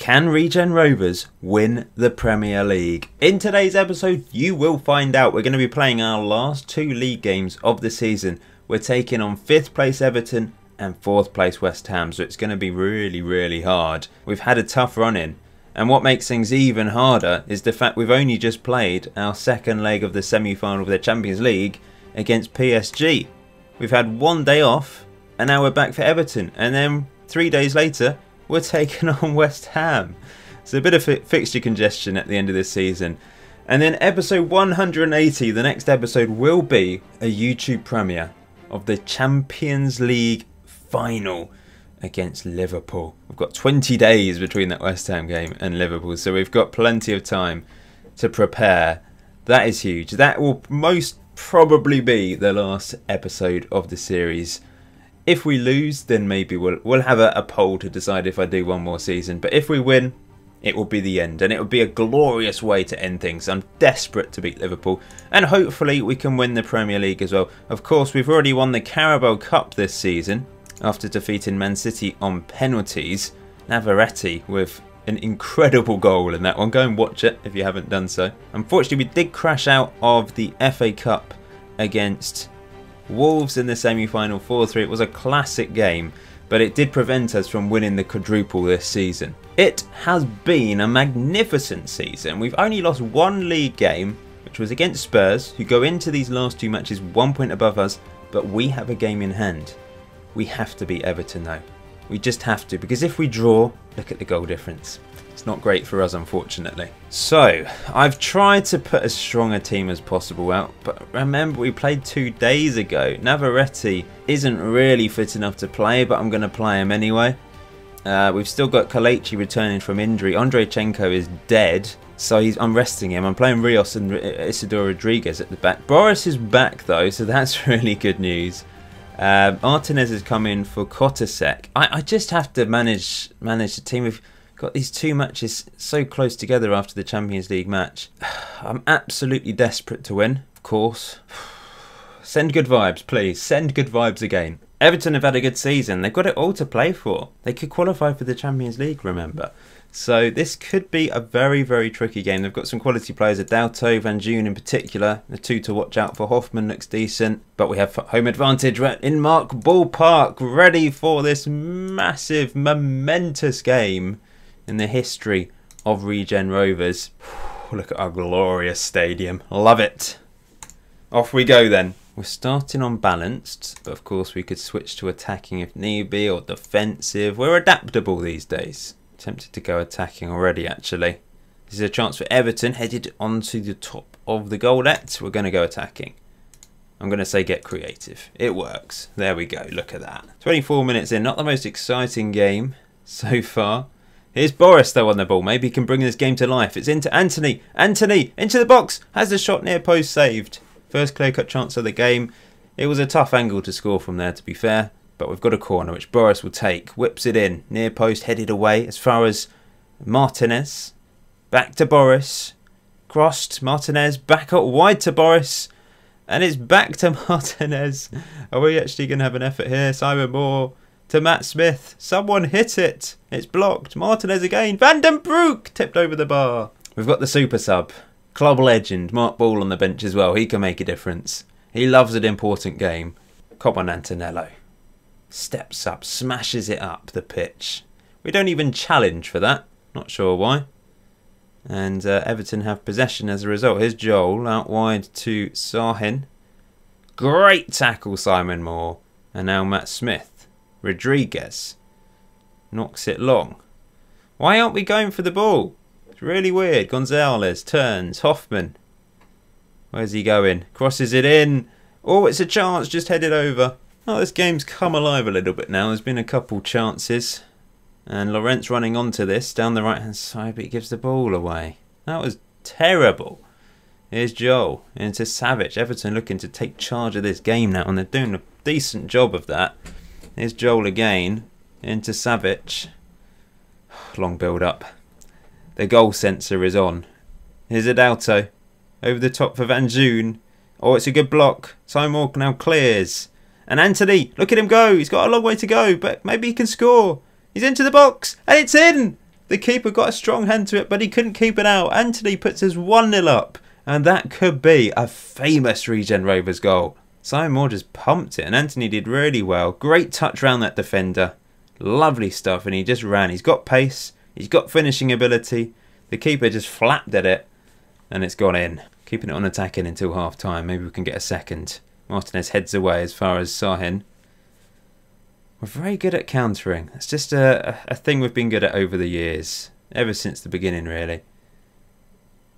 Can Regen Rovers win the Premier League? In today's episode, you will find out. We're going to be playing our last two league games of the season. We're taking on 5th place Everton and 4th place West Ham, so it's going to be really hard. We've had a tough run in, and what makes things even harder is the fact we've only just played our second leg of the semi-final of the Champions League against PSG. We've had one day off, and now we're back for Everton, and then 3 days later we're taking on West Ham. So a bit of fixture congestion at the end of this season. And then episode 180, the next episode, will be a YouTube premiere of the Champions League final against Liverpool. We've got 20 days between that West Ham game and Liverpool, so we've got plenty of time to prepare. That is huge. That will most probably be the last episode of the series. If we lose, then maybe we'll have a poll to decide if I do one more season. But if we win, it will be the end. And it will be a glorious way to end things. I'm desperate to beat Liverpool. And hopefully we can win the Premier League as well. Of course, we've already won the Carabao Cup this season after defeating Man City on penalties. Navarrete with an incredible goal in that one. Go and watch it if you haven't done so. Unfortunately, we did crash out of the FA Cup against Wolves in the semi-final 4-3. It was a classic game, but it did prevent us from winning the quadruple this season. It has been a magnificent season. We've only lost one league game, which was against Spurs, who go into these last two matches 1 point above us, but we have a game in hand. We have to beat Everton though. We just have to, because if we draw, look at the goal difference. It's not great for us, unfortunately. So, I've tried to put as strong a team as possible out, but remember we played 2 days ago. Navarrete isn't really fit enough to play, but I'm going to play him anyway. We've still got Kelechi returning from injury. Andreychenko is dead, so I'm resting him. I'm playing Rios and Isidore Rodriguez at the back. Boris is back though, so that's really good news. Martinez has come in for Kotasek. I just have to manage the team. We've got these 2 matches so close together after the Champions League match. I'm absolutely desperate to win, of course. Send good vibes, please. Send good vibes again. Everton have had a good season. They've got it all to play for. They could qualify for the Champions League, remember. So this could be a very tricky game. They've got some quality players, Adalto, Van June in particular. The 2 to watch out for. Hoffman looks decent. But we have home advantage in Mark Ballpark, ready for this massive, momentous game in the history of Regen Rovers. Look at our glorious stadium. Love it. Off we go then. We're starting on balanced, but of course we could switch to attacking if need be, or defensive. We're adaptable these days. Tempted to go attacking already, actually. This is a chance for Everton, headed onto the top of the goalette. We're going to go attacking. I'm going to say get creative. It works. There we go. Look at that. 24 minutes in. Not the most exciting game so far. Here's Boris though on the ball. Maybe he can bring this game to life. It's into Anthony. Anthony into the box. Has the shot near post saved. First clear-cut chance of the game. It was a tough angle to score from there, to be fair. But we've got a corner which Boris will take. Whips it in. Near post, headed away as far as Martinez. Back to Boris. Crossed. Martinez back up wide to Boris. And it's back to Martinez. Are we actually going to have an effort here? Simon Moore to Matt Smith. Someone hit it. It's blocked. Martinez again. Van den Broek tipped over the bar. We've got the super sub. Club legend. Mark Ball on the bench as well. He can make a difference. He loves an important game. Come on, Antonello. Steps up. Smashes it up the pitch. We don't even challenge for that. Not sure why. And Everton have possession as a result. Here's Joel out wide to Sahin. Great tackle, Simon Moore. And now Matt Smith. Rodriguez knocks it long. Why aren't we going for the ball? It's really weird. Gonzalez turns. Hoffman. Where's he going? Crosses it in. Oh, it's a chance. Just headed over. Oh, this game's come alive a little bit now. There's been a couple chances. And Lawrence running onto this down the right-hand side, but he gives the ball away. That was terrible. Here's Joel into Savic. Everton looking to take charge of this game now, and they're doing a decent job of that. Here's Joel again into Savic. Long build-up. The goal sensor is on. Here's Adalto. Over the top for Van June. Oh, it's a good block. Simon Moore now clears. And Anthony, look at him go. He's got a long way to go, but maybe he can score. He's into the box, and it's in. The keeper got a strong hand to it, but he couldn't keep it out. Anthony puts us 1-0 up. And that could be a famous Regen Rovers goal. Simon Moore just pumped it, and Anthony did really well. Great touch around that defender. Lovely stuff, and he just ran. He's got pace. He's got finishing ability. The keeper just flapped at it, and it's gone in. Keeping it on attacking until half-time. Maybe we can get a second. Martinez heads away as far as Sahin. We're very good at countering. It's just a thing we've been good at over the years. Ever since the beginning, really.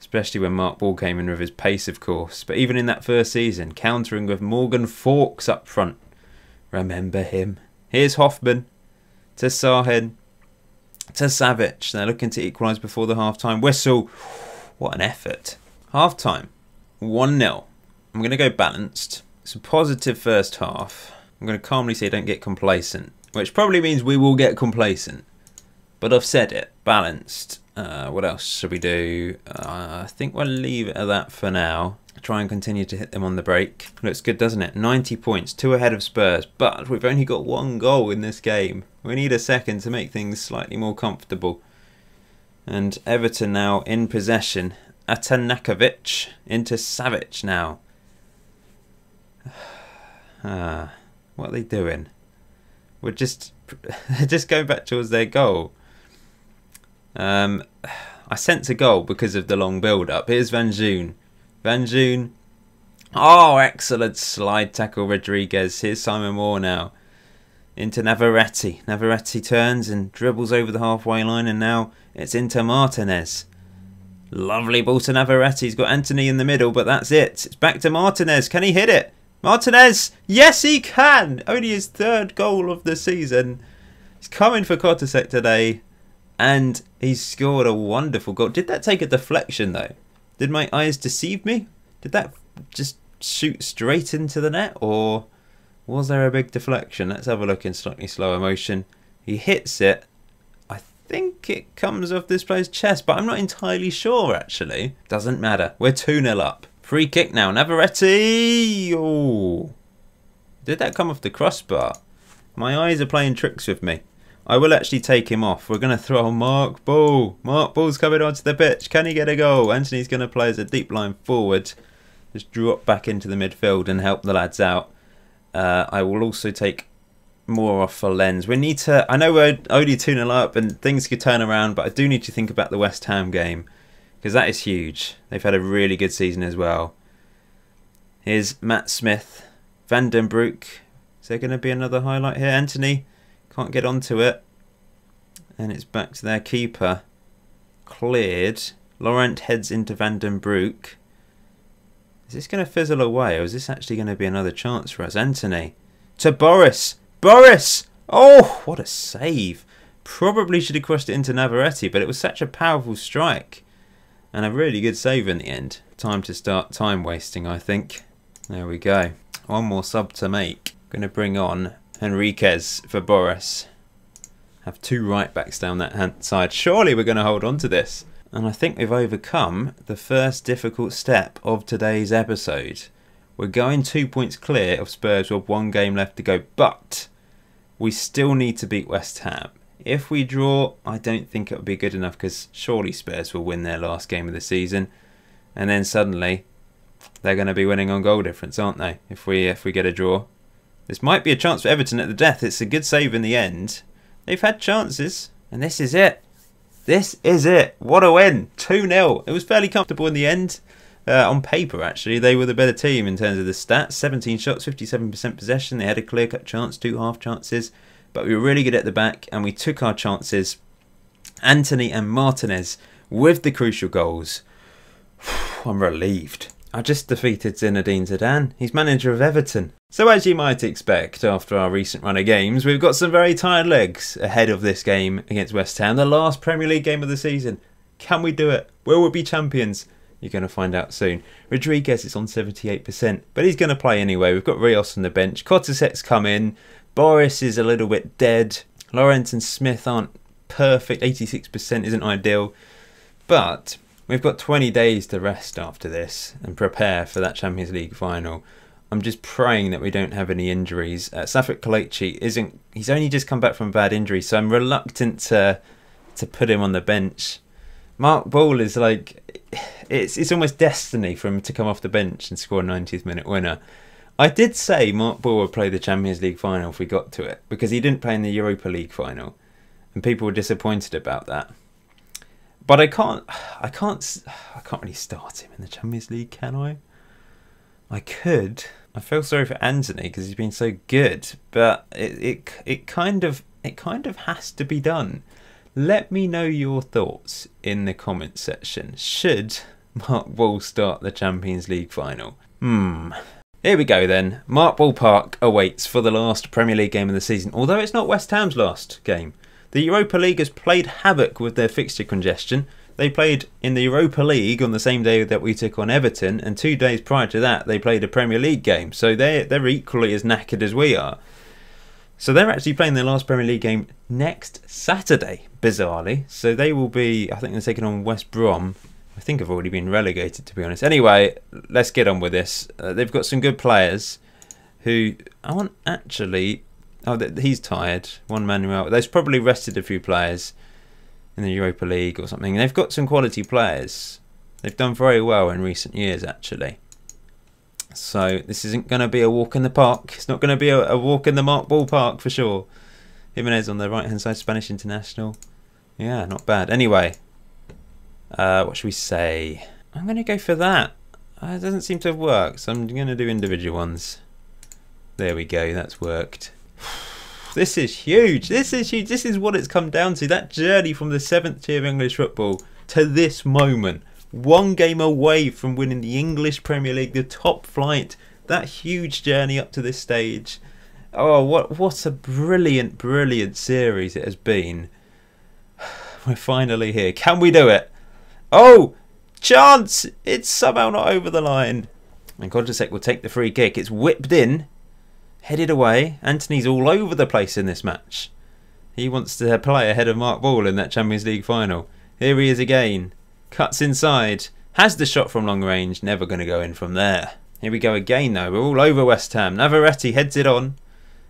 Especially when Mark Ball came in with his pace, of course. But even in that first season, countering with Morgan Fawkes up front. Remember him. Here's Hoffman to Sahin to Savic. They're looking to equalise before the half-time whistle. What an effort. Half-time. 1-0. I'm going to go balanced. It's a positive first half. I'm going to calmly say don't get complacent. Which probably means we will get complacent. But I've said it. Balanced. What else should we do? I think we'll leave it at that for now. Try and continue to hit them on the break. Looks good, doesn't it? 90 points, 2 ahead of Spurs. But we've only got 1 goal in this game. We need a second to make things slightly more comfortable. And Everton now in possession. Atanakovic into Savic now. What are they doing? We're just going back towards their goal. I sense a goal because of the long build-up. Here's Van Joon. Van Joon. Oh, excellent slide tackle, Rodriguez. Here's Simon Moore now. Into Navarrete. Navarrete turns and dribbles over the halfway line, and now it's into Martinez. Lovely ball to Navarrete. He's got Anthony in the middle, but that's it. It's back to Martinez. Can he hit it? Martinez! Yes, he can! Only his 3rd goal of the season. He's coming for Kotasek today. And he's scored a wonderful goal. Did that take a deflection, though? Did my eyes deceive me? Did that just shoot straight into the net? Or was there a big deflection? Let's have a look in slightly slower motion. He hits it. I think it comes off this player's chest, but I'm not entirely sure, actually. Doesn't matter. We're 2-0 up. Free kick now. Navarrete! Oh. Did that come off the crossbar? My eyes are playing tricks with me. I will actually take him off. We're going to throw Mark Ball. Mark Ball's coming onto the pitch. Can he get a goal? Anthony's going to play as a deep line forward. Just drop back into the midfield and help the lads out. I will also take more off for Lens. We need to... I know we're only 2-0 up and things could turn around, but I do need to think about the West Ham game. Because that is huge. They've had a really good season as well. Here's Matt Smith. Van den Broek. Is there going to be another highlight here? Anthony can't get onto it. And it's back to their keeper. Cleared. Laurent heads into Van den Broek. Is this going to fizzle away, or is this actually going to be another chance for us? Anthony. To Boris. Boris! Oh, what a save. Probably should have crossed it into Navarrete, but it was such a powerful strike. And a really good save in the end. Time to start time wasting, I think. There we go. One more sub to make. Going to bring on Henriquez for Boris. Have 2 right backs down that hand side. Surely we're going to hold on to this. And I think we've overcome the first difficult step of today's episode. We're going 2 points clear of Spurs with 1 game left to go. But we still need to beat West Ham. If we draw, I don't think it would be good enough because surely Spurs will win their last game of the season. And then suddenly they're going to be winning on goal difference, aren't they? If we get a draw. This might be a chance for Everton at the death. It's a good save in the end. They've had chances. And this is it. This is it. What a win. 2-0. It was fairly comfortable in the end. On paper, actually, they were the better team in terms of the stats. 17 shots, 57% possession. They had a clear-cut chance, 2 half chances. But we were really good at the back and we took our chances. Anthony and Martinez with the crucial goals. I'm relieved. I just defeated Zinedine Zidane. He's manager of Everton. So as you might expect, after our recent run of games, we've got some very tired legs ahead of this game against West Ham. The last Premier League game of the season. Can we do it? Will we be champions? You're going to find out soon. Rodriguez is on 78%, but he's going to play anyway. We've got Rios on the bench. Kotasek's come in. Boris is a little bit dead. Lawrence and Smith aren't perfect. 86% isn't ideal. But we've got 20 days to rest after this and prepare for that Champions League final. I'm just praying that we don't have any injuries. Safik Kelechi he's only just come back from a bad injury, so I'm reluctant to to put him on the bench. Mark Ball is like, it's almost destiny for him to come off the bench and score a 90th minute winner. I did say Mark Ball would play the Champions League final if we got to it, because he didn't play in the Europa League final, and people were disappointed about that. But I can't really start him in the Champions League, can I? I could. I feel sorry for Anthony because he's been so good, but it kind of has to be done. Let me know your thoughts in the comments section. Should Mark Ball start the Champions League final? Here we go then. Mark Ball Park awaits for the last Premier League game of the season, although it's not West Ham's last game. The Europa League has played havoc with their fixture congestion. They played in the Europa League on the same day that we took on Everton, and 2 days prior to that they played a Premier League game. So they're equally as knackered as we are. So they're actually playing their last Premier League game next Saturday, bizarrely. So they will be, I think they're taking on West Brom. I think have already been relegated, to be honest. Anyway, let's get on with this. They've got some good players who aren't actually... Oh, he's tired. One man out. They've probably rested a few players in the Europa League or something. They've got some quality players. They've done very well in recent years, actually. So this isn't going to be a walk in the park. It's not going to be a walk in the Mark Ball Park for sure. Jimenez on the right-hand side, Spanish international. Yeah, not bad. Anyway, what should we say? I'm going to go for that. It doesn't seem to have worked, so I'm going to do individual ones. There we go. That's worked. This is huge. This is huge. This is what it's come down to. That journey from the 7th tier of English football to this moment. One game away from winning the English Premier League, the top flight. That huge journey up to this stage. Oh, what a brilliant, brilliant series it has been. We're finally here. Can we do it? Oh, chance! It's somehow not over the line. And Kodjacek will take the free kick. It's whipped in. Headed away. Anthony's all over the place in this match. He wants to play ahead of Mark Ball in that Champions League final. Here he is again. Cuts inside. Has the shot from long range. Never going to go in from there. Here we go again though. We're all over West Ham. Navarrete heads it on.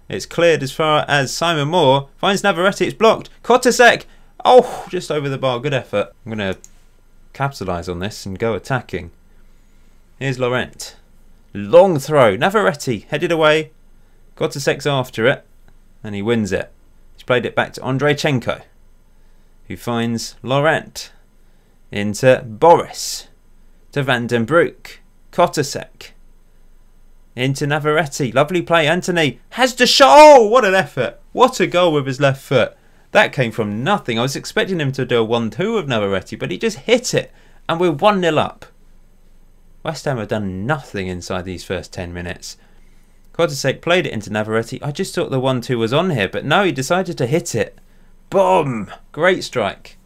It's cleared as far as Simon Moore. Finds Navarrete. It's blocked. Kodjacek. Oh, just over the bar. Good effort. I'm going to capitalise on this and go attacking. Here's Laurent. Long throw. Navarrete headed away. Kodjacek's after it, and he wins it. He's played it back to Andreychenko, who finds Laurent. Into Boris. To Van den Broek. Kodjacek. Into Navarrete. Lovely play. Anthony has the shot. Oh, what an effort. What a goal with his left foot. That came from nothing. I was expecting him to do a 1-2 with Navarrete, but he just hit it. And we're 1-0 up. West Ham have done nothing inside these first 10 minutes. Kodjacek played it into Navarrete. I just thought the 1-2 was on here, but no, he decided to hit it. Boom! Great strike.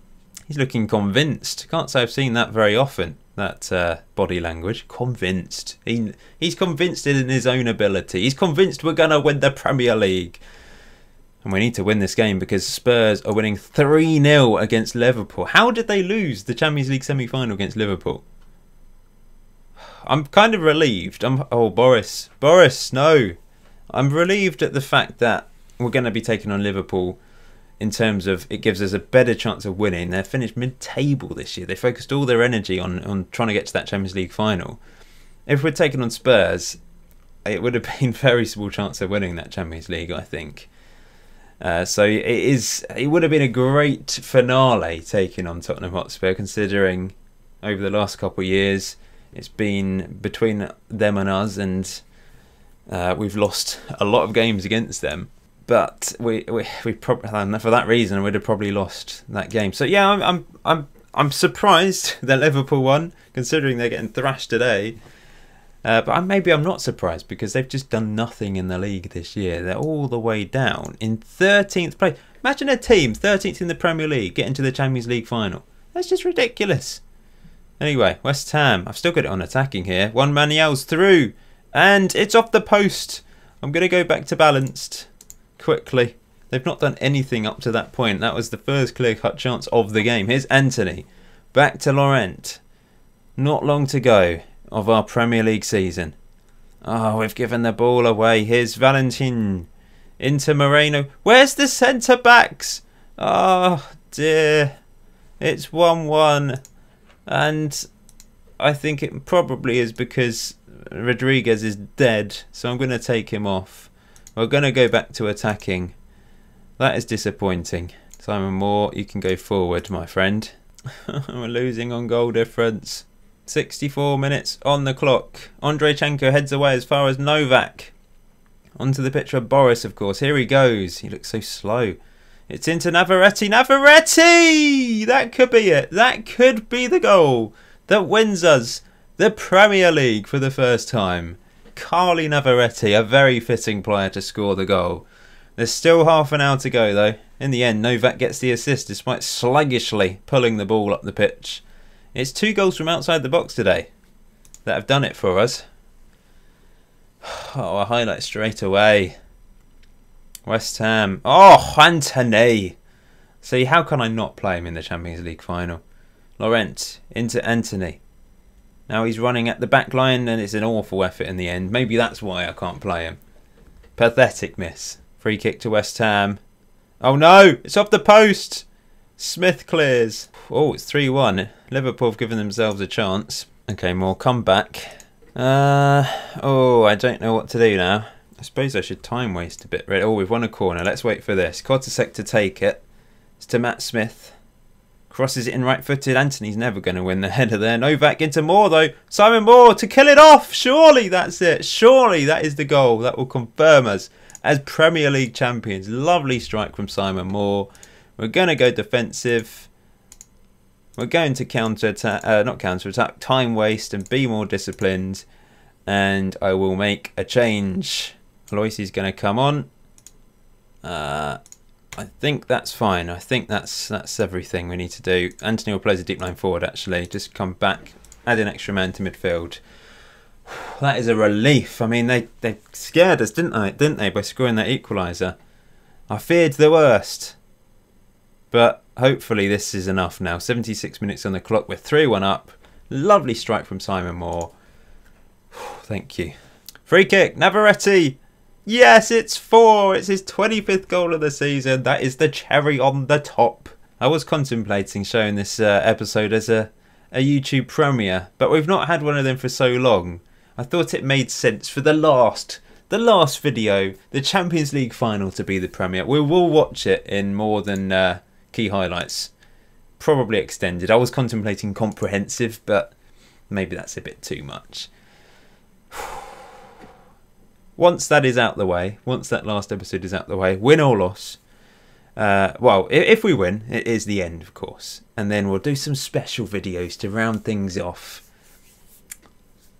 He's looking convinced. Can't say I've seen that very often, that body language. Convinced. He's convinced in his own ability. He's convinced we're going to win the Premier League. And we need to win this game because Spurs are winning 3-0 against Liverpool. How did they lose the Champions League semi-final against Liverpool? I'm kind of relieved. Oh, Boris. Boris, no. I'm relieved at the fact that we're going to be taking on Liverpool in terms of it gives us a better chance of winning. They're finished mid-table this year. They focused all their energy on trying to get to that Champions League final. If we're taking on Spurs, it would have been very small chance of winning that Champions League, I think. So it would have been a great finale taking on Tottenham Hotspur, considering over the last couple of years it's been between them and us, and we've lost a lot of games against them. But we probably, for that reason, we'd have probably lost that game. So yeah, I'm surprised that Liverpool won, considering they're getting thrashed today. But maybe I'm not surprised because they've just done nothing in the league this year. They're all the way down in 13th place. Imagine a team 13th in the Premier League getting to the Champions League final. That's just ridiculous. Anyway, West Ham. I've still got it on attacking here. One man yells through. And it's off the post. I'm going to go back to balanced quickly. They've not done anything up to that point. That was the first clear-cut chance of the game. Here's Anthony. Back to Laurent. Not long to go of our Premier League season. Oh, we've given the ball away. Here's Valentin. Into Moreno. Where's the centre-backs? Oh, dear. It's 1-1. And I think it probably is because Rodriguez is dead. So I'm going to take him off. We're going to go back to attacking. That is disappointing. Simon Moore, you can go forward, my friend. We're losing on goal difference. 64 minutes on the clock. Andreychenko heads away as far as Novak. Onto the picture of Boris, of course. Here he goes. He looks so slow. It's into Navarrete. Navarrete! That could be it. That could be the goal that wins us the Premier League for the first time. Carly Navarrete, a very fitting player to score the goal. There's still half an hour to go, though. In the end, Novak gets the assist despite sluggishly pulling the ball up the pitch. It's 2 goals from outside the box today that have done it for us. Oh, a highlight straight away. West Ham. Oh, Anthony. See, how can I not play him in the Champions League final? Laurent into Anthony. Now he's running at the back line and it's an awful effort in the end. Maybe that's why I can't play him. Pathetic miss. Free kick to West Ham. Oh no, it's off the post. Smith clears. Oh, it's 3-1. Liverpool have given themselves a chance. Okay, more comeback. Oh, I don't know what to do now. I suppose I should time waste a bit. Oh, we've won a corner. Let's wait for this. Kotasek to take it. It's to Matt Smith. Crosses it in right-footed. Anthony's never going to win the header there. Novak into Moore, though. Simon Moore to kill it off. Surely that's it. Surely that is the goal that will confirm us as Premier League champions. Lovely strike from Simon Moore. We're going to go defensive. We're going to counter-attack, not counter-attack, time waste and be more disciplined. And I will make a change. Aloysi's going to come on. I think that's fine. I think that's everything we need to do. Anthony will play as a deep line forward, actually. Just come back, add an extra man to midfield. That is a relief. I mean, they scared us, didn't they, by scoring that equaliser. I feared the worst. But hopefully this is enough now. 76 minutes on the clock. We're 3-1 up. Lovely strike from Simon Moore. Thank you. Free kick. Navarrete. Yes, it's 4. It's his 25th goal of the season. That is the cherry on the top. I was contemplating showing this episode as a YouTube premiere, but we've not had one of them for so long. I thought it made sense for the last video, the Champions League final, to be the premiere. We will watch it in more than key highlights. Probably extended. I was contemplating comprehensive, but maybe that's a bit too much. Once that is out the way, once that last episode is out the way, win or loss, well, if we win, it is the end, of course. And then we'll do some special videos to round things off.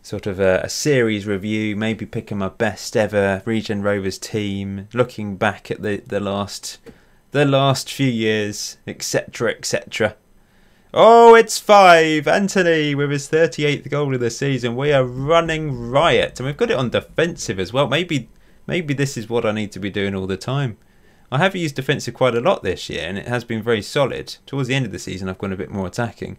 Sort of a series review, maybe picking my best ever Regen Rovers team, looking back at the last few years, etc, etc. Oh, it's 5. Anthony with his 38th goal of the season. We are running riot. And we've got it on defensive as well. Maybe this is what I need to be doing all the time. I have used defensive quite a lot this year, and it has been very solid. Towards the end of the season, I've gone a bit more attacking.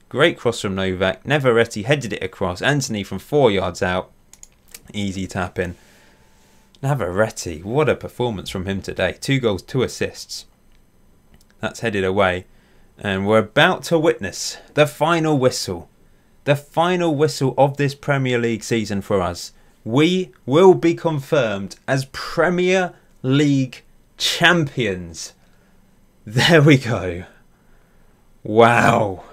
Great cross from Novak. Navarrete headed it across. Anthony from 4 yards out. Easy tapping. Navarrete, what a performance from him today. 2 goals, 2 assists. That's headed away. And we're about to witness the final whistle. The final whistle of this Premier League season for us. We will be confirmed as Premier League champions. There we go. Wow.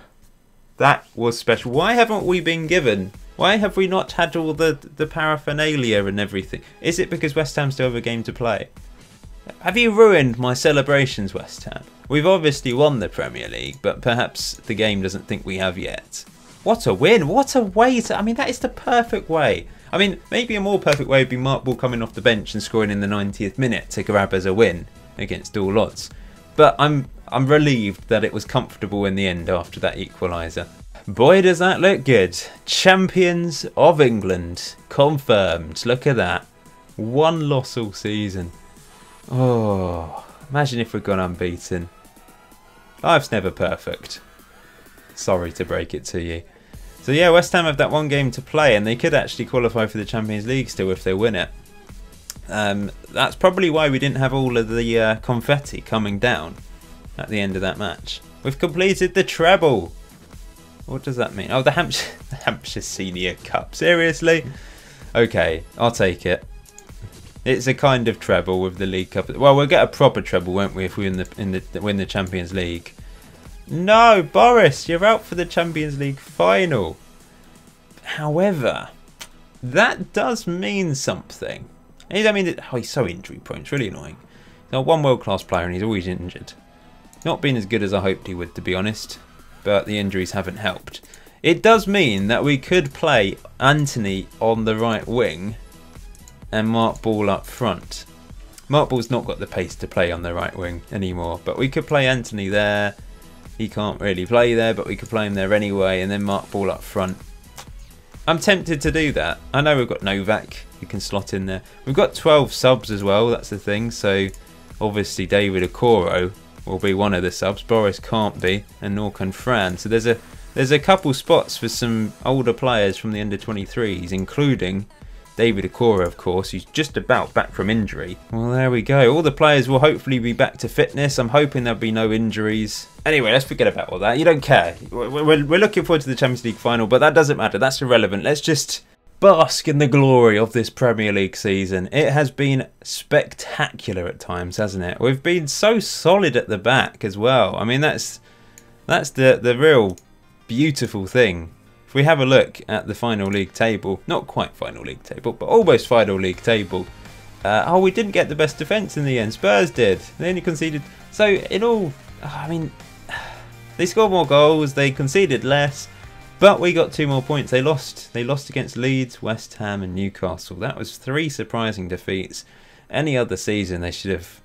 That was special. Why haven't we been given? Why have we not had all the paraphernalia and everything? Is it because West Ham still have a game to play? Have you ruined my celebrations, West Ham? We've obviously won the Premier League, but perhaps the game doesn't think we have yet. What a win. What a way to... I mean, that is the perfect way. I mean, maybe a more perfect way would be Mark Ball coming off the bench and scoring in the 90th minute to grab as a win against all odds. But I'm relieved that it was comfortable in the end after that equaliser. Boy, does that look good. Champions of England. Confirmed. Look at that. 1 loss all season. Oh, imagine if we'd gone unbeaten. Life's never perfect. Sorry to break it to you. So yeah, West Ham have that 1 game to play, and they could actually qualify for the Champions League still if they win it. That's probably why we didn't have all of the confetti coming down. at the end of that match. We've completed the treble. What does that mean? Oh, the Hampshire Senior Cup. Seriously? Okay, I'll take it. It's a kind of treble with the League Cup. Well, we'll get a proper treble, won't we, if we win the Champions League? No, Boris, you're out for the Champions League final. However, that does mean something. I mean, he's so injury prone. It's really annoying. He's not one world-class player and he's always injured. Not been as good as I hoped he would, to be honest. But the injuries haven't helped. It does mean that we could play Anthony on the right wing and Mark Ball up front. Mark Ball's not got the pace to play on the right wing anymore. But we could play Anthony there. He can't really play there, but we could play him there anyway. And then Mark Ball up front. I'm tempted to do that. I know we've got Novak who can slot in there. We've got 12 subs as well, that's the thing. So obviously David Okoro will be one of the subs. Boris can't be, and nor can Fran. So there's a couple spots for some older players from the under-23s, including David Okoro, of course, who's just about back from injury. Well, there we go. All the players will hopefully be back to fitness. I'm hoping there'll be no injuries. Anyway, let's forget about all that. You don't care. We're looking forward to the Champions League final, but that doesn't matter. That's irrelevant. Let's just bask in the glory of this Premier League season. It has been spectacular at times, hasn't it? We've been so solid at the back as well. I mean, that's the real beautiful thing. If we have a look at the final league table, not quite final league table, but almost final league table. Oh, we didn't get the best defence in the end. Spurs did. They only conceded. So in all, I mean, they scored more goals. They conceded less. But we got 2 more points. They lost. They lost against Leeds, West Ham and Newcastle. That was 3 surprising defeats. Any other season they should have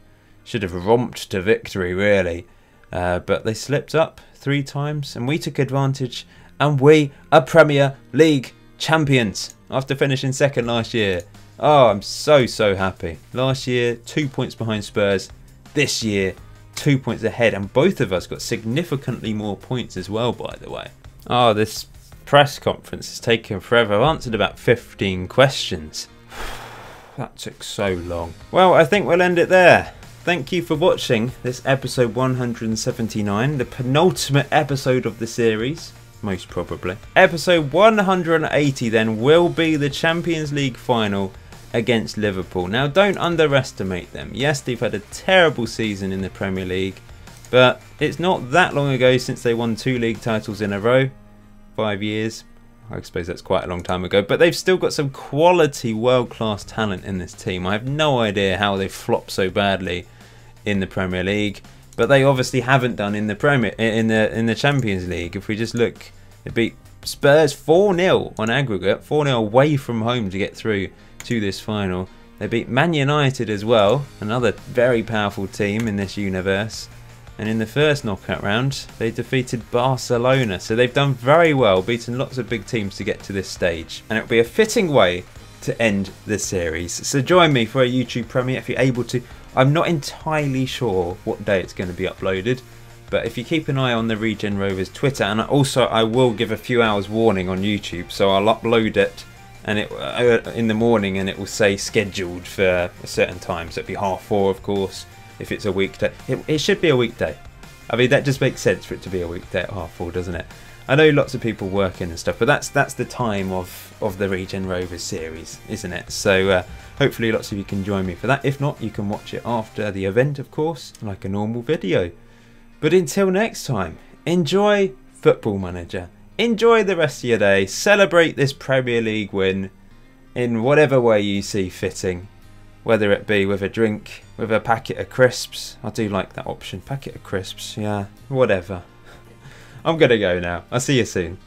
romped to victory, really. But they slipped up 3 times and we took advantage. And we are Premier League champions after finishing second last year. Oh, I'm so happy. Last year, 2 points behind Spurs. This year, 2 points ahead. And both of us got significantly more points as well, by the way. Oh, this press conference has taken forever. I've answered about 15 questions. That took so long. Well, I think we'll end it there. Thank you for watching this episode 179, the penultimate episode of the series, most probably. Episode 180 then will be the Champions League final against Liverpool. Now, don't underestimate them. Yes, they've had a terrible season in the Premier League, but it's not that long ago since they won 2 league titles in a row. 5 years. I suppose that's quite a long time ago. But they've still got some quality world-class talent in this team. I have no idea how they've flopped so badly in the Premier League. But they obviously haven't done in the Champions League. If we just look, they beat Spurs 4-0 on aggregate. 4-0 away from home to get through to this final. They beat Man United as well. Another very powerful team in this universe. And in the first knockout round, they defeated Barcelona. So they've done very well, beaten lots of big teams to get to this stage. And it will be a fitting way to end the series. So join me for a YouTube premiere if you're able to. I'm not entirely sure what day it's going to be uploaded. But if you keep an eye on the Regen Rovers Twitter, and also I will give a few hours warning on YouTube. So I'll upload it and in the morning and it will say scheduled for a certain time. So it'll be 4:30, of course. If it's a weekday, it should be a weekday. I mean, that just makes sense for it to be a weekday at 4:30, doesn't it? I know lots of people working and stuff, but that's the time of the Regen Rovers series, isn't it? So hopefully lots of you can join me for that. If not, you can watch it after the event, of course, like a normal video. But until next time, enjoy Football Manager. Enjoy the rest of your day. Celebrate this Premier League win in whatever way you see fitting. Whether it be with a drink, with a packet of crisps. I do like that option. Packet of crisps, yeah. Whatever. I'm going to go now. I'll see you soon.